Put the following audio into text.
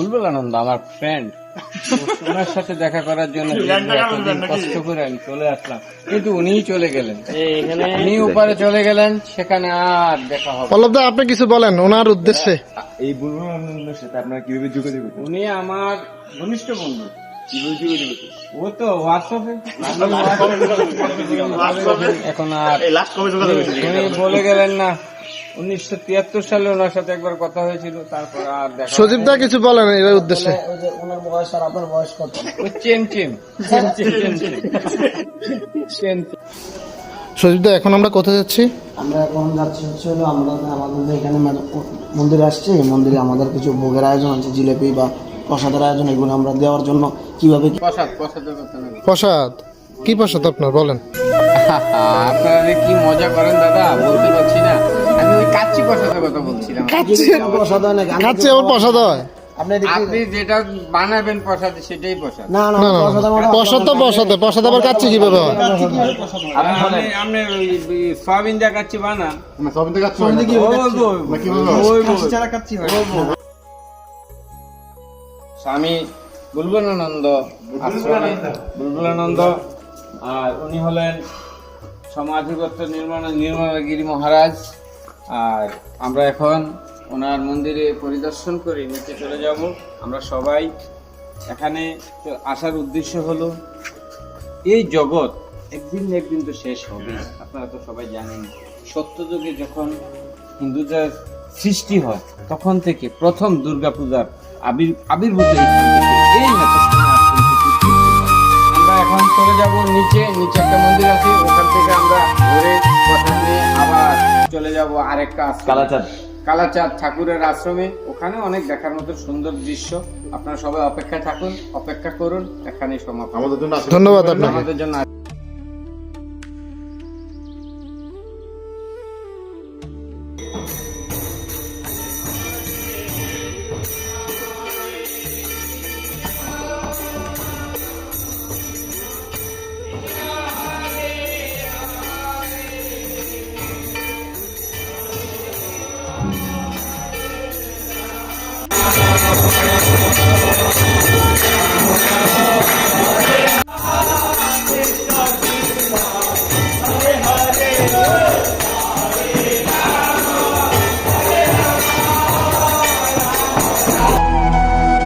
বুলবুল আনন্দ আমার ফ্রেন্ড, ওনার সাথে দেখা করার জন্য এতদিন কষ্ট করে আমি চলে আসলাম, কিন্তু উনিই চলে গেলেন, উনি উপরে চলে গেলেন, সেখানে আর দেখা হবে। পল্লবদা, আপনি কিছু বলেন ওনার উদ্দেশ্যে। এই বুলবুল আনন্দের সাথে আপনারা কিভাবে যোগাযোগ করবেন? উনি আমার ঘনিষ্ঠ বন্ধু। ও তো হোয়াটসঅ্যাপে এখন আর উনি বলে গেলেন না, 1973 সালে ওনার সাথে একবার কথা হয়েছিল, তারপর আর দেখা হয়নি। সজীবদা কিছু বলেন এর উদ্দেশ্যে। ওনার বয়স আর আপনার বয়স কত? ওই চেন চেন সজীবদা, এখন আমরা কোথায় যাচ্ছি? আমরা এখন যাচ্ছি হচ্ছে হলো আমাদের এখানে মন্দিরে আসছি। মন্দিরে আমাদের কিছু ভোগের আয়োজন আছে, জিলেপি বা প্রসাদের আয়োজন, এগুলো আমরা দেওয়ার জন্য কিভাবে প্রসাদ কি প্রসাদ আপনার বলেন। আপনারা কি মজা করেন দাদা, বলতে পারছি না। আমি ওই কাচ্চি প্রসাদের কথা বলছিলাম। প্রসাদ হয় নাকি? খাচ্ছি আবার প্রসাদ হয়? আপনি যেটা বানাবেন প্রসাদ, সেটাই প্রসাদ। না না, না না, প্রসাদ তো প্রসাদ আবার কাচ্চি কিভাবে হয়? আপনি ওই সয়াবিন দিয়ে কাচ্চি বানান। স্বামী বুলবুলানন্দ আশ্রমে বুলবুলানন্দ, আর উনি হলেন সমাধিগত নির্মলগিরি মহারাজ। আর আমরা এখন ওনার মন্দিরে পরিদর্শন করে নিচে চলে যাব। আমরা সবাই এখানে আসার উদ্দেশ্য হলো, এই জগৎ একদিন না একদিন তো শেষ হবে, আপনারা তো সবাই জানেন। সত্যযুগে যখন হিন্দুদের সৃষ্টি হয়, তখন থেকে প্রথম দুর্গাপূজার আবির্ভূত এই নেতৃত্বে আমরা এখন চলে যাব নিচে একটা মন্দির আছে, ওখান থেকে আমরা ঘুরে প্রথম নিয়ে আবার চলে যাব আরেকটা কালাচাঁদ ঠাকুরের আশ্রমে। ওখানে অনেক দেখার মতো সুন্দর দৃশ্য। আপনারা সবাই অপেক্ষা করুন। এখানেই সমাপ্ত। ধন্যবাদ আপনাকে। আমাদের জন্য Thank you.